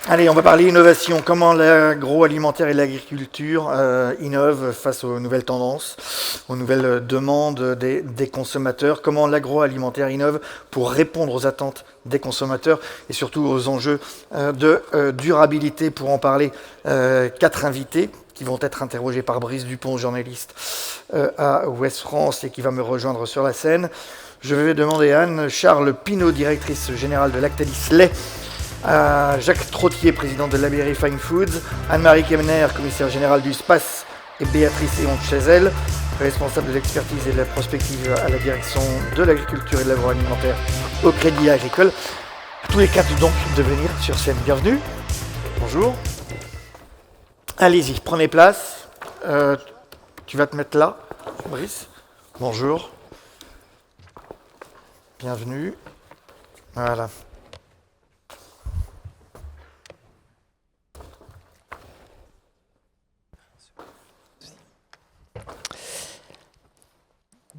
Allez, on va parler innovation. Comment l'agroalimentaire et l'agriculture innovent face aux nouvelles tendances, aux nouvelles demandes des consommateurs. Comment l'agroalimentaire innove pour répondre aux attentes des consommateurs et surtout aux enjeux de durabilité. Pour en parler, 4 invités qui vont être interrogés par Brice Dupont, journaliste à Ouest France et qui va me rejoindre sur la scène. Je vais demander à Anne-Charles Pinault, directrice générale de Lactalis Lait, à Jacques Trottier, président de l'Abery Fine Foods, Anne-Marie Kemner, commissaire générale du SPACE, et Béatrice Eon-Chesel, responsable de l'expertise et de la prospective à la direction de l'agriculture et de l'agroalimentaire au Crédit Agricole. À tous les 4 donc de venir sur scène. Bienvenue. Bonjour. Allez-y, prenez place. Tu vas te mettre là, Brice. Bonjour. Bienvenue. Voilà.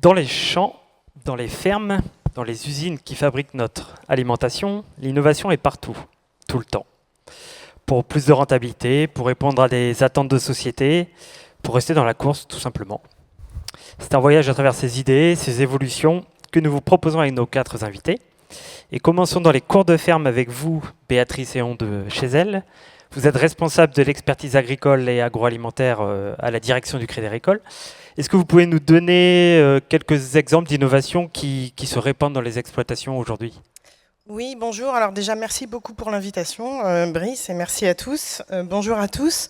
Dans les champs, dans les fermes, dans les usines qui fabriquent notre alimentation, l'innovation est partout, tout le temps. Pour plus de rentabilité, pour répondre à des attentes de société, pour rester dans la course tout simplement. C'est un voyage à travers ces idées, ces évolutions que nous vous proposons avec nos 4 invités. Et commençons dans les cours de ferme avec vous, Béatrice Eon de Chesel. Vous êtes responsable de l'expertise agricole et agroalimentaire à la direction du Crédit Agricole. Est-ce que vous pouvez nous donner quelques exemples d'innovations qui se répandent dans les exploitations aujourd'hui ? Oui, bonjour. Alors déjà, merci beaucoup pour l'invitation, Brice, et merci à tous. Bonjour à tous.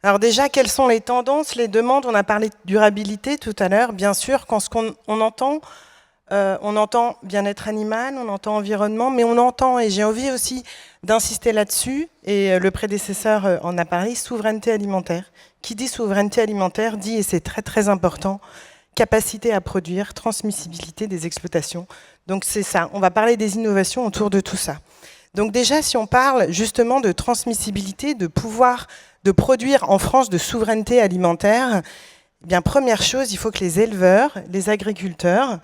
Alors déjà, quelles sont les tendances, les demandes ? On a parlé de durabilité tout à l'heure. Bien sûr, quand on entend bien-être animal, on entend environnement, mais on entend, et j'ai envie aussi d'insister là-dessus, et le prédécesseur en a parlé, souveraineté alimentaire. Qui dit souveraineté alimentaire dit, et c'est très très important, capacité à produire, transmissibilité des exploitations. Donc c'est ça, on va parler des innovations autour de tout ça. Donc déjà, si on parle justement de transmissibilité, de pouvoir de produire en France de souveraineté alimentaire, eh bien, première chose, il faut que les éleveurs, les agriculteurs,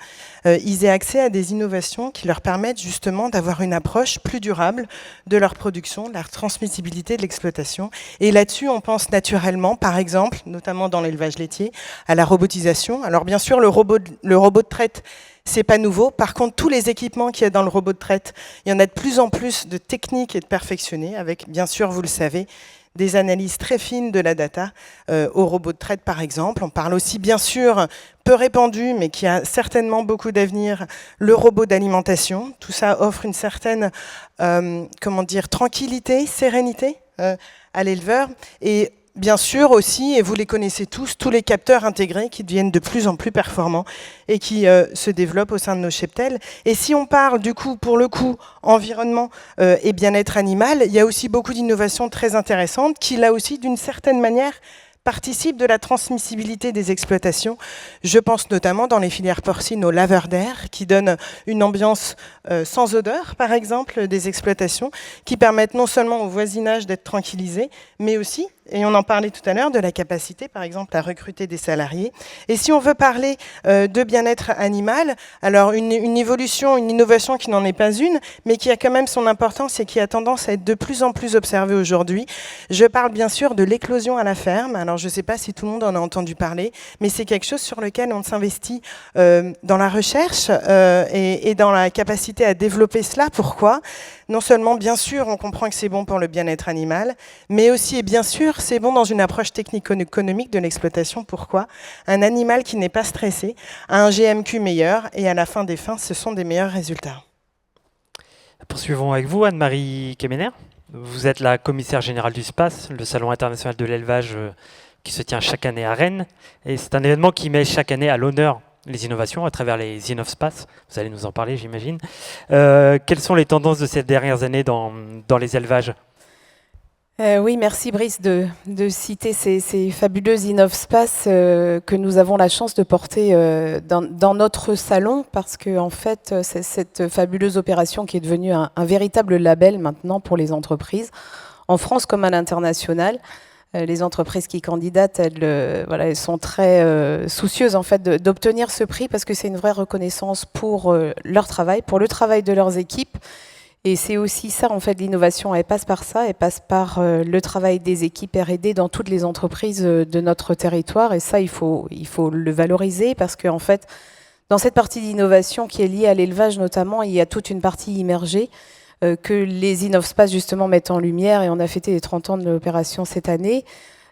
ils aient accès à des innovations qui leur permettent justement d'avoir une approche plus durable de leur production, de la transmissibilité de l'exploitation. Et là-dessus, on pense naturellement, par exemple, notamment dans l'élevage laitier, à la robotisation. Alors bien sûr, le robot de traite, c'est pas nouveau. Par contre, tous les équipements qu'il y a dans le robot de traite, il y en a de plus en plus de techniques et de perfectionnés, avec, bien sûr, vous le savez, des analyses très fines de la data au robot de traite, par exemple. On parle aussi, bien sûr, peu répandu, mais qui a certainement beaucoup d'avenir, le robot d'alimentation. Tout ça offre une certaine tranquillité, sérénité à l'éleveur. Et bien sûr aussi, et vous les connaissez tous les capteurs intégrés qui deviennent de plus en plus performants et qui se développent au sein de nos cheptels. Et si on parle du coup, pour le coup, environnement et bien-être animal, il y a aussi beaucoup d'innovations très intéressantes qui, là aussi, d'une certaine manière, participent de la transmissibilité des exploitations. Je pense notamment dans les filières porcines aux laveurs d'air qui donnent une ambiance sans odeur, par exemple, des exploitations, qui permettent non seulement au voisinage d'être tranquillisé, mais aussi, et on en parlait tout à l'heure, de la capacité, par exemple, à recruter des salariés. Et si on veut parler de bien-être animal, alors une évolution, une innovation qui n'en est pas une, mais qui a quand même son importance et qui a tendance à être de plus en plus observée aujourd'hui. Je parle bien sûr de l'éclosion à la ferme. Alors je ne sais pas si tout le monde en a entendu parler, mais c'est quelque chose sur lequel on s'investit dans la recherche et dans la capacité à développer cela. Pourquoi ? Non seulement, bien sûr, on comprend que c'est bon pour le bien-être animal, mais aussi, et bien sûr, c'est bon dans une approche technico-économique de l'exploitation. Pourquoi ? Un animal qui n'est pas stressé a un GMQ meilleur et à la fin des fins, ce sont des meilleurs résultats. Poursuivons avec vous, Anne-Marie Kemner. Vous êtes la commissaire générale du SPACE, le Salon international de l'élevage qui se tient chaque année à Rennes. Et c'est un événement qui met chaque année à l'honneur les innovations à travers les InnovSpace. Vous allez nous en parler, j'imagine. Quelles sont les tendances de ces dernières années dans les élevages ? Oui, merci Brice de citer ces fabuleux InnovSpace que nous avons la chance de porter dans notre salon, parce que en fait, c'est cette fabuleuse opération qui est devenue un véritable label maintenant pour les entreprises, en France comme à l'international. Les entreprises qui candidatent, elles sont très soucieuses en fait d'obtenir ce prix, parce que c'est une vraie reconnaissance pour leur travail, pour le travail de leurs équipes, Et c'est aussi ça, en fait, l'innovation, elle passe par ça, elle passe par le travail des équipes R&D dans toutes les entreprises de notre territoire. Et ça, il faut le valoriser parce qu'en fait, dans cette partie d'innovation qui est liée à l'élevage notamment, il y a toute une partie immergée que les Innov'Space justement mettent en lumière, et on a fêté les 30 ans de l'opération cette année.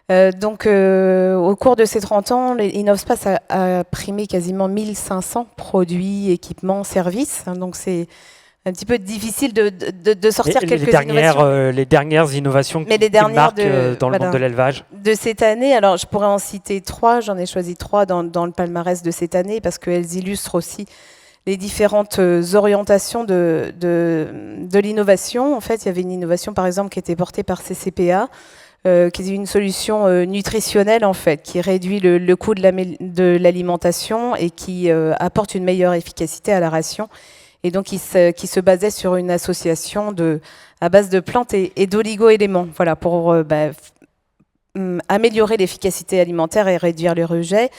Donc au cours de ces 30 ans, Innov'Space a primé quasiment 1500 produits, équipements, services. Donc c'est un petit peu difficile de sortir quelques innovations. Les dernières innovations qui marquent dans le monde de l'élevage. De cette année, alors je pourrais en citer 3, j'en ai choisi 3 dans le palmarès de cette année parce qu'elles illustrent aussi les différentes orientations de l'innovation. En fait, il y avait une innovation par exemple qui était portée par CCPA, qui est une solution nutritionnelle en fait, qui réduit le coût de l'alimentation et qui apporte une meilleure efficacité à la ration. Et donc qui se basait sur une association à base de plantes et d'oligo-éléments, voilà, pour améliorer l'efficacité alimentaire et réduire les rejets.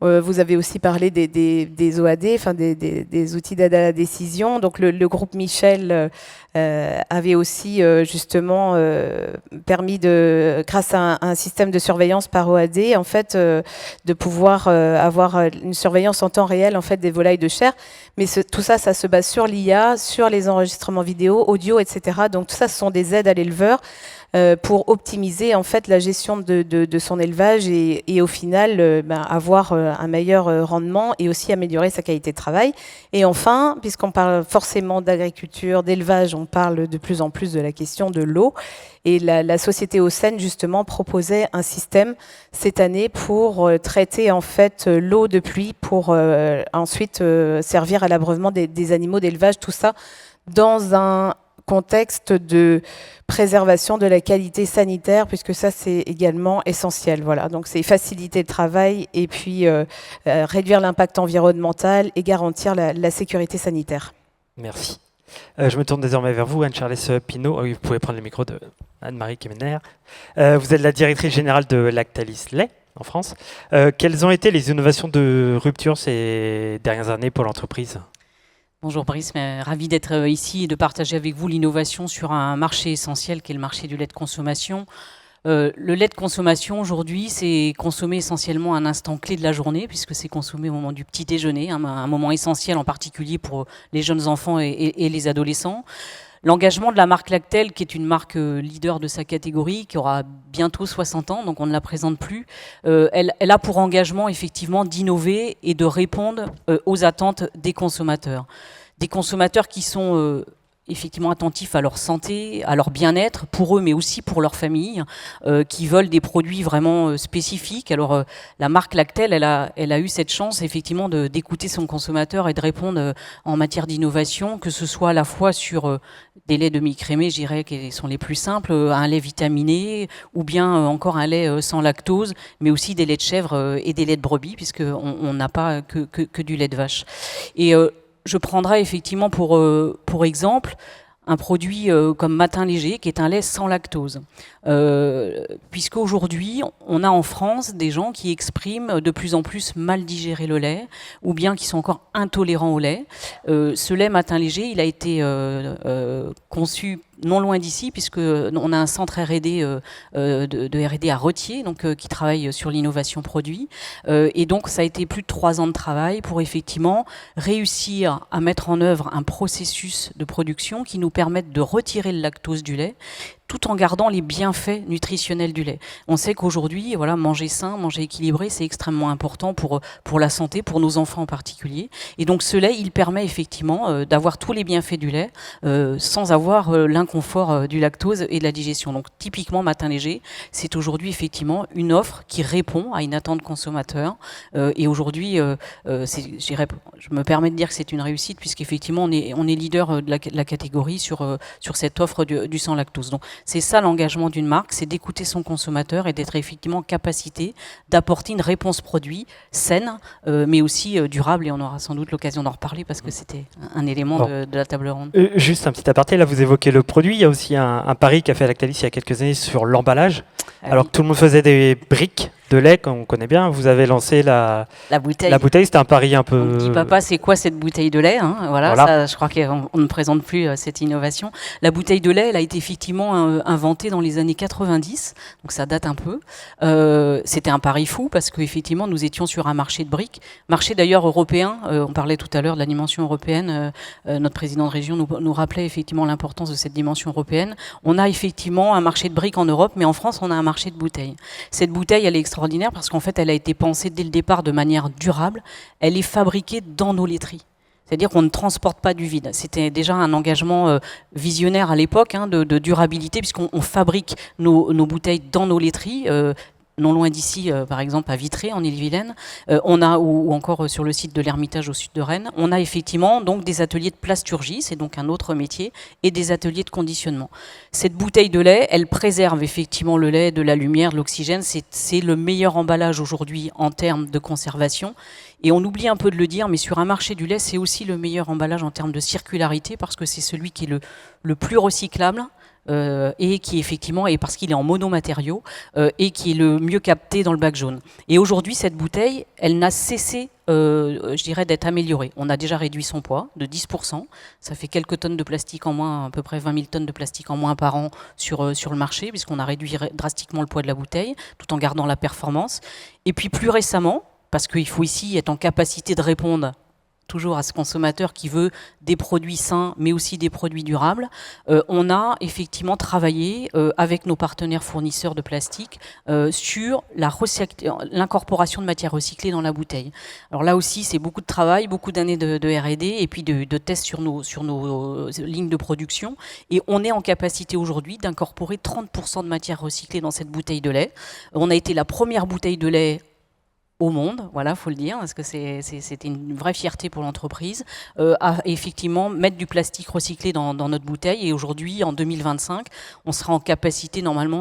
Vous avez aussi parlé des OAD, enfin des outils d'aide à la décision. Donc le groupe Michel avait aussi justement permis grâce à un système de surveillance par OAD, en fait, de pouvoir avoir une surveillance en temps réel en fait des volailles de chair. Mais tout ça, ça se base sur l'IA, sur les enregistrements vidéo, audio, etc. Donc tout ça, ce sont des aides à l'éleveur pour optimiser en fait la gestion de son élevage et au final avoir un meilleur rendement et aussi améliorer sa qualité de travail. Et enfin, puisqu'on parle forcément d'agriculture, d'élevage, on parle de plus en plus de la question de l'eau. Et la société Océane justement proposait un système cette année pour traiter en fait l'eau de pluie pour ensuite servir à l'abreuvement des animaux d'élevage, tout ça dans un contexte de préservation de la qualité sanitaire, puisque ça c'est également essentiel. Voilà, donc c'est faciliter le travail et puis réduire l'impact environnemental et garantir la sécurité sanitaire. Merci. Je me tourne désormais vers vous, Anne-Charles Pinault. Vous pouvez prendre le micro de Anne-Marie Kemener. Vous êtes la directrice générale de Lactalis Lait en France. Quelles ont été les innovations de rupture ces dernières années pour l'entreprise ? Bonjour Brice, ravi d'être ici et de partager avec vous l'innovation sur un marché essentiel qui est le marché du lait de consommation. Le lait de consommation aujourd'hui, c'est consommé essentiellement à un instant clé de la journée, puisque c'est consommé au moment du petit déjeuner, un moment essentiel en particulier pour les jeunes enfants et les adolescents. L'engagement de la marque Lactel, qui est une marque leader de sa catégorie, qui aura bientôt 60 ans, donc on ne la présente plus, elle a pour engagement effectivement d'innover et de répondre aux attentes des consommateurs. Des consommateurs qui sont effectivement attentifs à leur santé, à leur bien-être, pour eux, mais aussi pour leur famille, qui veulent des produits vraiment spécifiques. Alors, la marque Lactel, elle a eu cette chance, effectivement, d'écouter son consommateur et de répondre en matière d'innovation, que ce soit à la fois sur des laits demi-crémés, je dirais, qui sont les plus simples, un lait vitaminé, ou bien encore un lait sans lactose, mais aussi des laits de chèvre et des laits de brebis, puisqu'on n'a pas que du lait de vache. Et je prendrai effectivement pour exemple un produit comme Matin Léger, qui est un lait sans lactose. Puisqu'aujourd'hui, on a en France des gens qui expriment de plus en plus mal digérer le lait, ou bien qui sont encore intolérants au lait. Ce lait Matin Léger, il a été conçu non loin d'ici, puisqu'on a un centre R&D de R&D à Retier, donc, qui travaille sur l'innovation produit. Et donc, ça a été plus de 3 ans de travail pour effectivement réussir à mettre en œuvre un processus de production qui nous permette de retirer le lactose du lait, tout en gardant les bienfaits nutritionnels du lait. On sait qu'aujourd'hui, voilà, manger sain, manger équilibré, c'est extrêmement important pour la santé, pour nos enfants en particulier. Et donc ce lait, il permet effectivement d'avoir tous les bienfaits du lait sans avoir l'inconfort du lactose et de la digestion. Donc typiquement, Matin Léger, c'est aujourd'hui effectivement une offre qui répond à une attente consommateur. Et aujourd'hui, je me permets de dire que c'est une réussite, puisqu'effectivement, on est leader de la catégorie sur cette offre du sans lactose. Donc, c'est ça l'engagement d'une marque, c'est d'écouter son consommateur et d'être effectivement en capacité d'apporter une réponse produit saine, mais aussi durable, et on aura sans doute l'occasion d'en reparler parce que c'était un élément de la table ronde. Juste un petit aparté, là vous évoquez le produit, il y a aussi un pari qu'a fait Lactalis il y a quelques années sur l'emballage, alors que tout le monde faisait des briques de lait qu'on connaît bien. Vous avez lancé la bouteille. La bouteille, c'était un pari un peu... On dit papa, c'est quoi cette bouteille de lait, hein, voilà. Ça, je crois qu'on ne présente plus cette innovation. La bouteille de lait, elle a été effectivement inventée dans les années 90, donc ça date un peu. C'était un pari fou parce qu'effectivement, nous étions sur un marché de briques, marché d'ailleurs européen. On parlait tout à l'heure de la dimension européenne. Notre président de région nous rappelait effectivement l'importance de cette dimension européenne. On a effectivement un marché de briques en Europe, mais en France, on a un marché de bouteilles. Cette bouteille, elle est extraordinaire parce qu'en fait, elle a été pensée dès le départ de manière durable. Elle est fabriquée dans nos laiteries. C'est-à-dire qu'on ne transporte pas du vide. C'était déjà un engagement visionnaire à l'époque de durabilité, puisqu'on fabrique nos bouteilles dans nos laiteries. Non loin d'ici, par exemple à Vitré, en Ille-et-Vilaine, on a, ou encore sur le site de l'Ermitage au sud de Rennes, on a effectivement donc des ateliers de plasturgie, c'est donc un autre métier, et des ateliers de conditionnement. Cette bouteille de lait, elle préserve effectivement le lait, de la lumière, de l'oxygène, c'est le meilleur emballage aujourd'hui en termes de conservation. Et on oublie un peu de le dire, mais sur un marché du lait, c'est aussi le meilleur emballage en termes de circularité, parce que c'est celui qui est le plus recyclable, et qui effectivement est parce qu'il est en monomatériaux et qui est le mieux capté dans le bac jaune. Et aujourd'hui, cette bouteille, elle n'a cessé, je dirais, d'être améliorée. On a déjà réduit son poids de 10%. Ça fait quelques tonnes de plastique en moins, à peu près 20 000 tonnes de plastique en moins par an sur le marché, puisqu'on a réduit drastiquement le poids de la bouteille, tout en gardant la performance. Et puis plus récemment, parce qu'il faut ici être en capacité de répondre toujours à ce consommateur qui veut des produits sains, mais aussi des produits durables. On a effectivement travaillé avec nos partenaires fournisseurs de plastique sur l'incorporation de matières recyclées dans la bouteille. Alors là aussi, c'est beaucoup de travail, beaucoup d'années de R&D et puis de tests sur nos lignes de production. Et on est en capacité aujourd'hui d'incorporer 30% de matières recyclées dans cette bouteille de lait. On a été la première bouteille de lait au monde, voilà, faut le dire, parce que c'était une vraie fierté pour l'entreprise, à effectivement mettre du plastique recyclé dans notre bouteille. Et aujourd'hui, en 2025, on sera en capacité, normalement,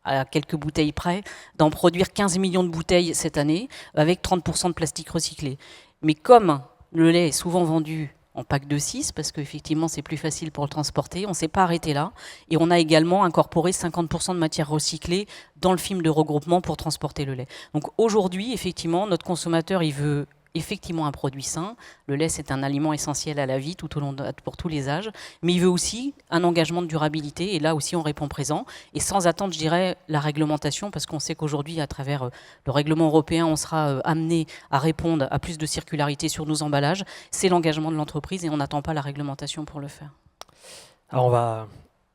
à quelques bouteilles près, d'en produire 15 millions de bouteilles cette année, avec 30% de plastique recyclé. Mais comme le lait est souvent vendu en pack de 6, parce qu'effectivement c'est plus facile pour le transporter, on ne s'est pas arrêté là. Et on a également incorporé 50% de matières recyclées dans le film de regroupement pour transporter le lait. Donc aujourd'hui, effectivement, notre consommateur, il veut effectivement un produit sain. Le lait, c'est un aliment essentiel à la vie pour tous les âges, mais il veut aussi un engagement de durabilité, et là aussi on répond présent, et sans attendre, je dirais, la réglementation, parce qu'on sait qu'aujourd'hui, à travers le règlement européen, on sera amené à répondre à plus de circularité sur nos emballages. C'est l'engagement de l'entreprise, et on n'attend pas la réglementation pour le faire. Alors on va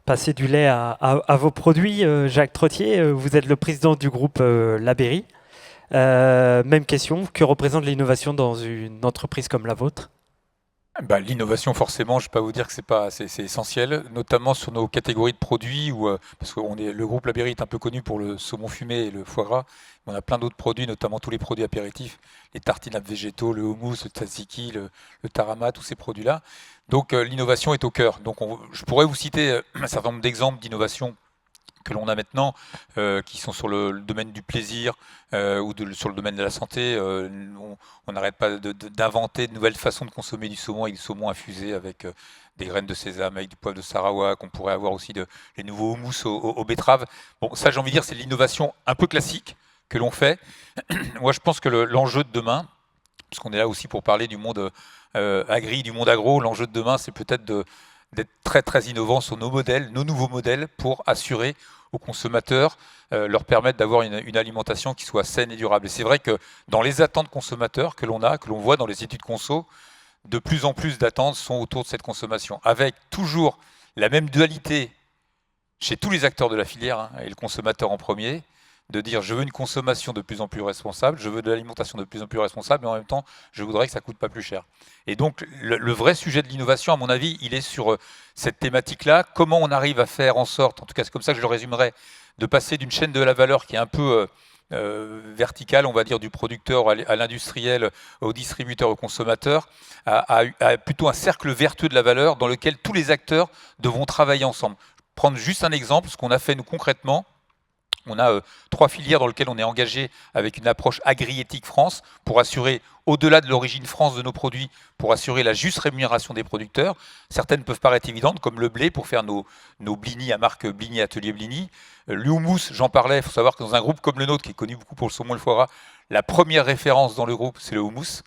passer du lait à vos produits. Jacques Trottier, vous êtes le président du groupe Labeyrie. Même question, que représente l'innovation dans une entreprise comme la vôtre ? L'innovation, forcément, je ne vais pas vous dire que c'est essentiel, notamment sur nos catégories de produits, parce que le groupe Labeyrie est un peu connu pour le saumon fumé et le foie gras, mais on a plein d'autres produits, notamment tous les produits apéritifs, les tartines à végétaux, le houmous, le tzatziki, le tarama, tous ces produits-là. Donc l'innovation est au cœur. Donc je pourrais vous citer un certain nombre d'exemples d'innovation que l'on a maintenant, qui sont sur le domaine du plaisir ou sur le domaine de la santé. On n'arrête pas d'inventer de nouvelles façons de consommer du saumon, avec du saumon infusé avec des graines de sésame, avec du poivre de Sarawak. On pourrait avoir aussi les nouveaux houmous aux betteraves. Bon, ça, j'ai envie de dire, c'est l'innovation un peu classique que l'on fait. Moi, je pense que l'enjeu de demain, puisqu'on est là aussi pour parler du monde du monde agro, l'enjeu de demain, c'est peut-être d'être très très innovant sur nos nouveaux modèles, pour assurer aux consommateurs, leur permettre d'avoir une alimentation qui soit saine et durable. Et c'est vrai que dans les attentes consommateurs que l'on voit dans les études conso, de plus en plus d'attentes sont autour de cette consommation, avec toujours la même dualité chez tous les acteurs de la filière, et le consommateur en premier, de dire je veux une consommation de plus en plus responsable, je veux de l'alimentation de plus en plus responsable, mais en même temps, je voudrais que ça ne coûte pas plus cher. Et donc, le vrai sujet de l'innovation, à mon avis, il est sur cette thématique-là. Comment on arrive à faire en sorte, en tout cas c'est comme ça que je le résumerai, de passer d'une chaîne de la valeur qui est un peu verticale, on va dire, du producteur à l'industriel, au distributeur, au consommateur, à plutôt un cercle vertueux de la valeur dans lequel tous les acteurs devront travailler ensemble. Prendre juste un exemple, ce qu'on a fait nous concrètement, On a 3 filières dans lesquelles on est engagé avec une approche Agri-Éthique France pour assurer, au-delà de l'origine France de nos produits, pour assurer la juste rémunération des producteurs. Certaines peuvent paraître évidentes, comme le blé pour faire nos blinis à marque Blini, Atelier Blini. Le houmous, j'en parlais, il faut savoir que dans un groupe comme le nôtre, qui est connu beaucoup pour le saumon et le foie gras, la première référence dans le groupe, c'est le houmous.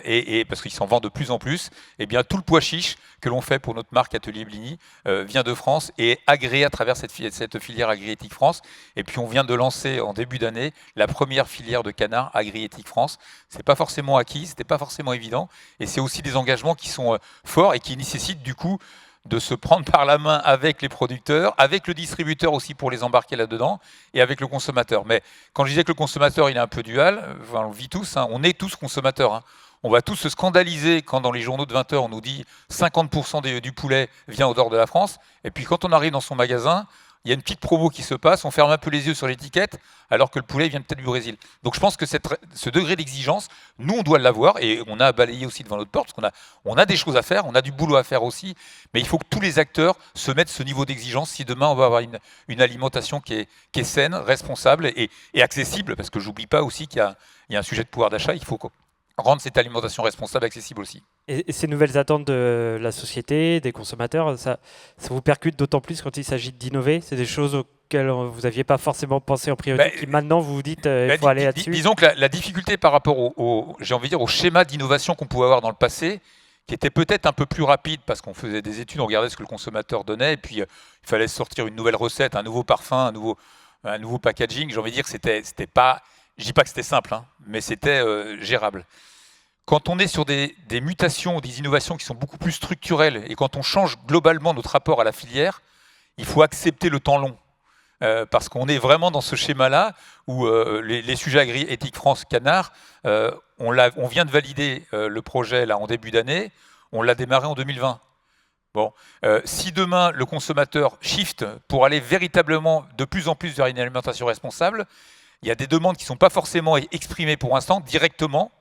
Et parce qu'il s'en vend de plus en plus, et bien tout le pois chiche que l'on fait pour notre marque Atelier Blini vient de France et est agréé à travers cette filière Agri-Éthique France. Et puis on vient de lancer en début d'année la première filière de canard Agri-Éthique France. C'est pas forcément acquis, c'était pas forcément évident, et c'est aussi des engagements qui sont forts et qui nécessitent du coup de se prendre par la main avec les producteurs, avec le distributeur aussi pour les embarquer là-dedans, et avec le consommateur. Mais quand je disais que le consommateur il est un peu dual, enfin, on le vit tous, hein, on est tous consommateurs. Hein. On va tous se scandaliser quand dans les journaux de 20 h on nous dit 50% du poulet vient au nord de la France, et puis quand on arrive dans son magasin, il y a une petite promo qui se passe, on ferme un peu les yeux sur l'étiquette, alors que le poulet vient peut-être du Brésil. Donc je pense que ce degré d'exigence, nous on doit l'avoir, et on a balayé aussi devant notre porte, parce qu'on a des choses à faire, on a du boulot à faire aussi, mais il faut que tous les acteurs se mettent ce niveau d'exigence si demain on va avoir une alimentation qui est saine, responsable et accessible, parce que j'oublie pas aussi qu'il y a un sujet de pouvoir d'achat, il faut rendre cette alimentation responsable accessible aussi. Et ces nouvelles attentes de la société, des consommateurs, ça vous percute d'autant plus quand il s'agit d'innover? C'est des choses auxquelles vous n'aviez pas forcément pensé en priorité, qui maintenant vous vous dites il faut aller là-dessus? Disons que la difficulté par rapport j'ai envie de dire, au schéma d'innovation qu'on pouvait avoir dans le passé, qui était peut-être un peu plus rapide parce qu'on faisait des études, on regardait ce que le consommateur donnait, et puis il fallait sortir une nouvelle recette, un nouveau parfum, un nouveau packaging. J'ai envie de dire que c'était pas, je dis pas que c'était simple, hein, mais c'était gérable. Quand on est sur des mutations, des innovations qui sont beaucoup plus structurelles, et quand on change globalement notre rapport à la filière, il faut accepter le temps long. Parce qu'on est vraiment dans ce schéma-là, où les sujets Agri-Éthique France Canard, on vient de valider le projet là, en début d'année, on l'a démarré en 2020. Bon, si demain le consommateur shift pour aller véritablement de plus en plus vers une alimentation responsable, il y a des demandes qui ne sont pas forcément exprimées pour l'instant directement,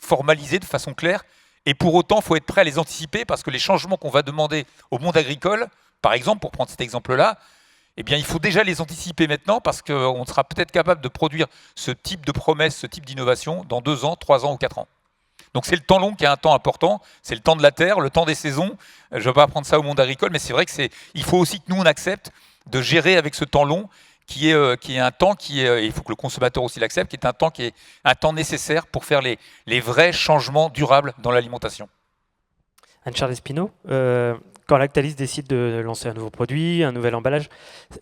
formalisées de façon claire, et pour autant, il faut être prêt à les anticiper parce que les changements qu'on va demander au monde agricole, par exemple, pour prendre cet exemple-là, eh bien, il faut déjà les anticiper maintenant parce qu'on sera peut-être capable de produire ce type de promesses, ce type d'innovation dans 2 ans, 3 ans ou 4 ans. Donc c'est le temps long qui est un temps important, c'est le temps de la terre, le temps des saisons. Je ne vais pas apprendre ça au monde agricole, mais c'est vrai il faut aussi que nous, on accepte de gérer avec ce temps long qui est un temps il faut que le consommateur aussi l'accepte, qui est un temps nécessaire pour faire les vrais changements durables dans l'alimentation. Anne-Charles Espino, quand Lactalis décide de lancer un nouveau produit, un nouvel emballage,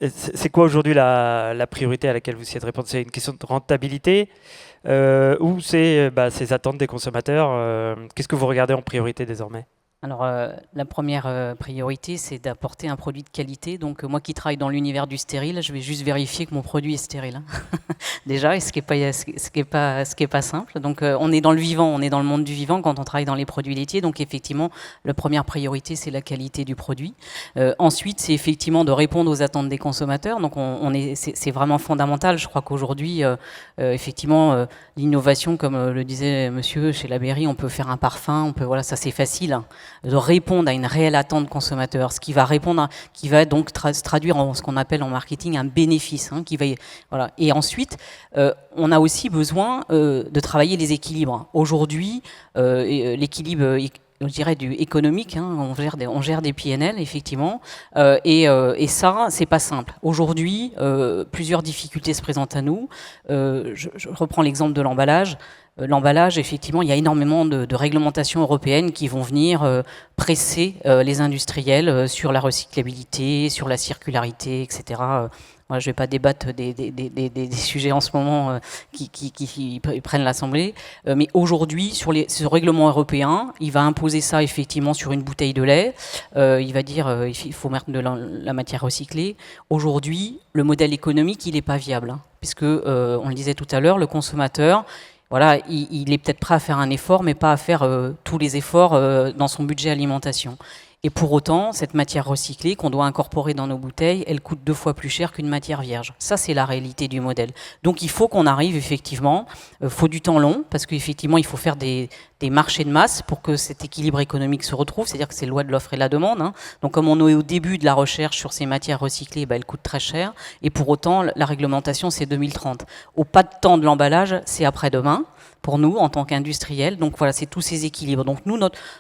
c'est quoi aujourd'hui la priorité à laquelle vous essayez de répondre? C'est une question de rentabilité ou c'est ces attentes des consommateurs? Qu'est-ce que vous regardez en priorité désormais? Alors, la première priorité, c'est d'apporter un produit de qualité. Donc, moi qui travaille dans l'univers du stérile, je vais juste vérifier que mon produit est stérile. Hein. Déjà, ce qui est pas simple. Donc, on est dans le vivant, on est dans le monde du vivant quand on travaille dans les produits laitiers. Donc, effectivement, la première priorité, c'est la qualité du produit. Ensuite, c'est effectivement de répondre aux attentes des consommateurs. Donc, c'est vraiment fondamental. Je crois qu'aujourd'hui, effectivement, l'innovation, comme le disait monsieur chez La Berry, on peut faire un parfum, voilà, ça c'est facile. Hein, de répondre à une réelle attente consommateur, ce qui va donc se traduire en ce qu'on appelle en marketing un bénéfice. Hein, voilà. Et ensuite, on a aussi besoin de travailler les équilibres. Aujourd'hui, l'équilibre, je dirais, du économique, hein, on gère des PNL, effectivement, et ça, c'est pas simple. Aujourd'hui, plusieurs difficultés se présentent à nous. Je reprends l'exemple de l'emballage. L'emballage, effectivement, il y a énormément de réglementations européennes qui vont venir presser les industriels sur la recyclabilité, sur la circularité, etc. Moi, je ne vais pas débattre des sujets en ce moment qui prennent l'Assemblée, mais aujourd'hui, sur ce règlement européen, il va imposer ça effectivement sur une bouteille de lait. Il va dire il faut mettre de la matière recyclée. Aujourd'hui, le modèle économique, il n'est pas viable, hein, puisque, on le disait tout à l'heure, le consommateur, voilà, il est peut-être prêt à faire un effort, mais pas à faire tous les efforts dans son budget alimentation. Et pour autant, cette matière recyclée qu'on doit incorporer dans nos bouteilles, elle coûte 2 fois plus cher qu'une matière vierge. Ça, c'est la réalité du modèle. Donc il faut qu'on arrive effectivement, il faut du temps long, parce qu'effectivement, il faut faire des marchés de masse pour que cet équilibre économique se retrouve, c'est-à-dire que c'est loi de l'offre et la demande. Hein. Donc comme on est au début de la recherche sur ces matières recyclées, elles coûtent très cher, et pour autant, la réglementation, c'est 2030. Au pas de temps de l'emballage, c'est après-demain, pour nous, en tant qu'industriels. Donc voilà, c'est tous ces équilibres. Donc nous,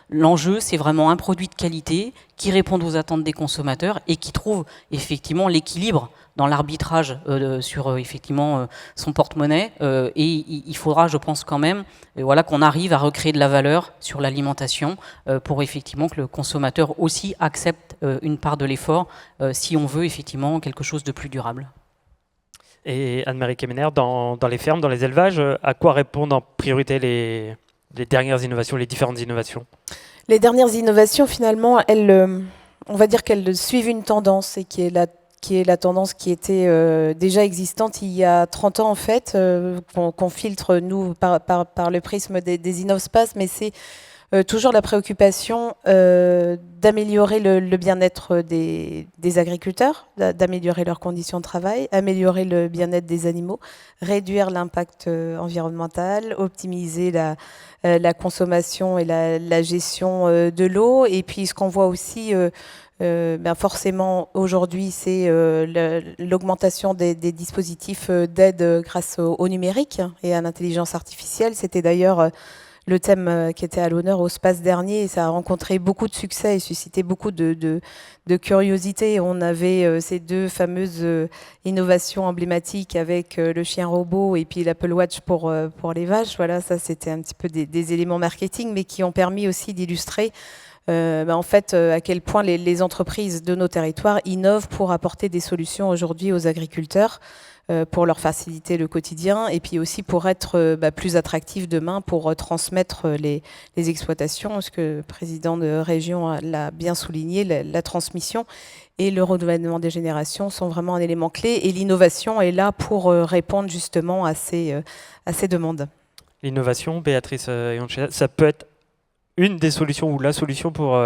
l'enjeu, c'est vraiment un produit de qualité qui réponde aux attentes des consommateurs et qui trouve effectivement l'équilibre dans l'arbitrage sur effectivement son porte-monnaie. Et il faudra, je pense quand même, voilà, qu'on arrive à recréer de la valeur sur l'alimentation pour effectivement que le consommateur aussi accepte une part de l'effort si on veut effectivement quelque chose de plus durable. Et Anne-Marie Kemener, dans les fermes, dans les élevages, à quoi répondent en priorité les dernières innovations, les différentes innovations? Les dernières innovations, finalement, on va dire qu'elles suivent une tendance, et qui est la tendance qui était déjà existante il y a 30 ans, en fait, qu'on filtre, nous, par le prisme des Innov'Space, mais c'est toujours la préoccupation d'améliorer le bien-être des agriculteurs, d'améliorer leurs conditions de travail, améliorer le bien-être des animaux, réduire l'impact environnemental, optimiser la consommation et la gestion de l'eau. Et puis ce qu'on voit aussi, forcément aujourd'hui, c'est l'augmentation des dispositifs d'aide grâce au numérique et à l'intelligence artificielle. C'était d'ailleurs le thème qui était à l'honneur au Space dernier, et ça a rencontré beaucoup de succès et suscité beaucoup de curiosité. On avait ces deux fameuses innovations emblématiques avec le chien robot et puis l'Apple Watch pour les vaches. Voilà, ça c'était un petit peu des éléments marketing, mais qui ont permis aussi d'illustrer en fait, à quel point les entreprises de nos territoires innovent pour apporter des solutions aujourd'hui aux agriculteurs, pour leur faciliter le quotidien, et puis aussi pour être plus attractifs demain, pour transmettre les exploitations, parce que le président de région l'a bien souligné, la transmission et le renouvellement des générations sont vraiment un élément clé, et l'innovation est là pour répondre justement à ces demandes. L'innovation, Béatrice Ionchea, ça peut être une des solutions ou la solution pour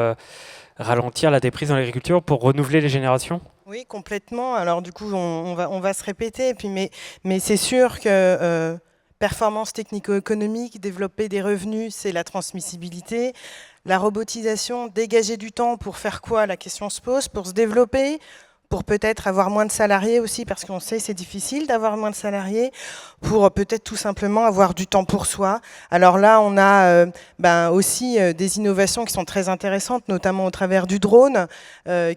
ralentir la déprise dans l'agriculture, pour renouveler les générations? Oui, complètement. Alors du coup, on va se répéter, et puis, mais c'est sûr que performance technico-économique, développer des revenus, c'est la transmissibilité. La robotisation, dégager du temps pour faire quoi? La question se pose, pour se développer, pour peut-être avoir moins de salariés aussi, parce qu'on sait que c'est difficile d'avoir moins de salariés, pour peut-être tout simplement avoir du temps pour soi. Alors là, on a aussi des innovations qui sont très intéressantes, notamment au travers du drone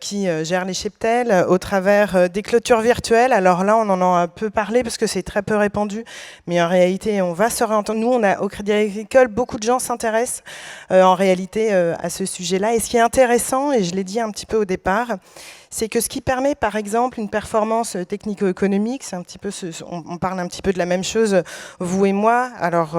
qui gère les cheptels, au travers des clôtures virtuelles. Alors là, on en a un peu parlé parce que c'est très peu répandu, mais en réalité, on va se réentendre. Nous, au Crédit Agricole, beaucoup de gens s'intéressent en réalité à ce sujet-là. Et ce qui est intéressant, et je l'ai dit un petit peu au départ, c'est que ce qui permet, par exemple, une performance technico-économique, c'est un petit peu, on parle un petit peu de la même chose, vous et moi. Alors,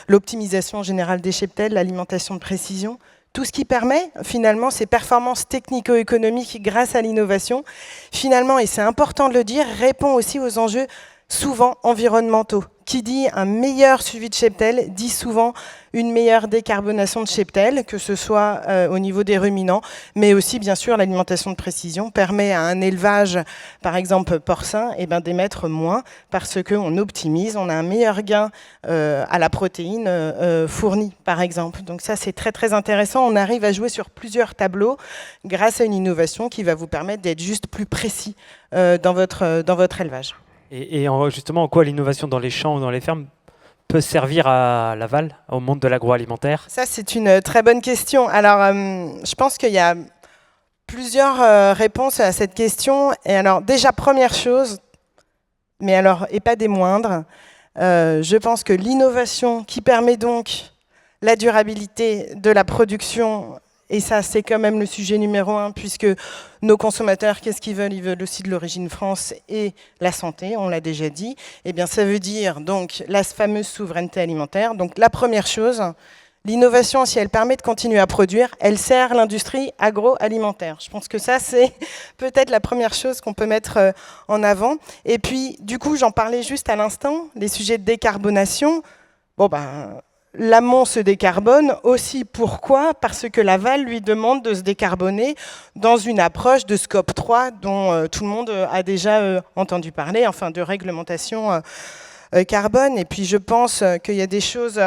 l'optimisation générale des cheptels, l'alimentation de précision, tout ce qui permet, finalement, ces performances technico-économiques grâce à l'innovation, finalement, et c'est important de le dire, répond aussi aux enjeux souvent environnementaux. Qui dit un meilleur suivi de cheptel dit souvent une meilleure décarbonation de cheptel, que ce soit au niveau des ruminants, mais aussi bien sûr l'alimentation de précision permet à un élevage, par exemple porcin, d'émettre moins parce qu'on optimise, on a un meilleur gain à la protéine fournie, par exemple. Donc ça c'est très très intéressant, on arrive à jouer sur plusieurs tableaux grâce à une innovation qui va vous permettre d'être juste plus précis dans votre élevage. Et justement, en quoi l'innovation dans les champs ou dans les fermes peut servir à l'aval, au monde de l'agroalimentaire? Ça, c'est une très bonne question. Alors, je pense qu'il y a plusieurs réponses à cette question. Et alors, déjà, première chose, mais alors, et pas des moindres, je pense que l'innovation qui permet donc la durabilité de la production, et ça, c'est quand même le sujet numéro 1, puisque nos consommateurs, qu'est-ce qu'ils veulent? Ils veulent aussi de l'origine France et la santé, on l'a déjà dit. Eh bien, ça veut dire donc la fameuse souveraineté alimentaire. Donc, la première chose, l'innovation, si elle permet de continuer à produire, elle sert l'industrie agroalimentaire. Je pense que ça, c'est peut-être la première chose qu'on peut mettre en avant. Et puis, du coup, j'en parlais juste à l'instant, les sujets de décarbonation. Bon, l'amont se décarbone aussi. Pourquoi ? Parce que l'aval lui demande de se décarboner dans une approche de scope 3 dont tout le monde a déjà entendu parler, enfin de réglementation carbone. Et puis je pense qu'il y a des choses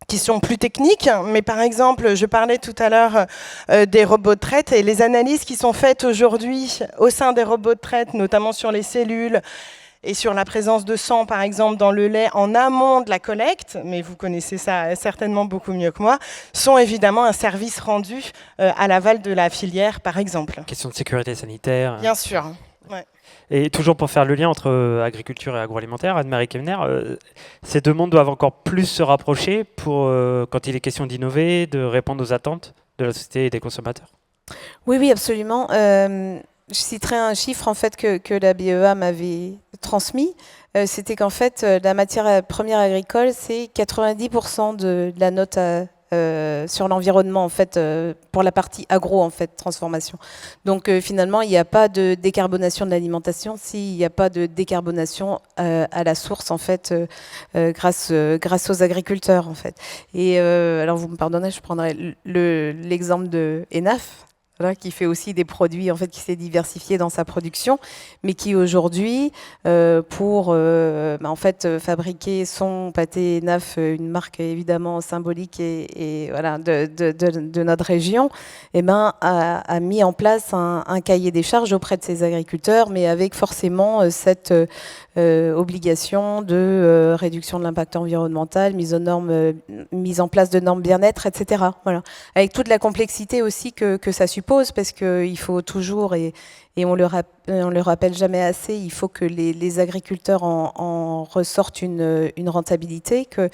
qui sont plus techniques, mais par exemple, je parlais tout à l'heure des robots de traite et les analyses qui sont faites aujourd'hui au sein des robots de traite, notamment sur les cellules et sur la présence de sang, par exemple, dans le lait en amont de la collecte, mais vous connaissez ça certainement beaucoup mieux que moi, sont évidemment un service rendu à l'aval de la filière, par exemple. Question de sécurité sanitaire. Bien sûr. Ouais. Et toujours pour faire le lien entre agriculture et agroalimentaire, Anne-Marie Kemner, ces deux mondes doivent encore plus se rapprocher pour, quand il est question d'innover, de répondre aux attentes de la société et des consommateurs. Oui, oui, absolument. Je citerai un chiffre en fait que la BEA m'avait transmis. C'était qu'en fait, la matière première agricole, c'est 90% de la note sur l'environnement en fait, pour la partie agro en fait, transformation. Donc finalement, il n'y a pas de décarbonation de l'alimentation s'il n'y a pas de décarbonation à la source en fait, grâce aux agriculteurs en fait. Et alors vous me pardonnez, je prendrai l'exemple de ENAF. Voilà, qui fait aussi des produits en fait, qui s'est diversifié dans sa production, mais qui aujourd'hui, pour en fait, fabriquer son pâté ENAF, une marque évidemment symbolique et voilà, de notre région, eh ben, a mis en place un cahier des charges auprès de ses agriculteurs, mais avec forcément cette obligation de réduction de l'impact environnemental, mise en place de normes bien-être, etc. Voilà. Avec toute la complexité aussi que ça suppose, parce qu'il faut toujours, et on le rappelle jamais assez, il faut que les agriculteurs en ressortent une rentabilité, que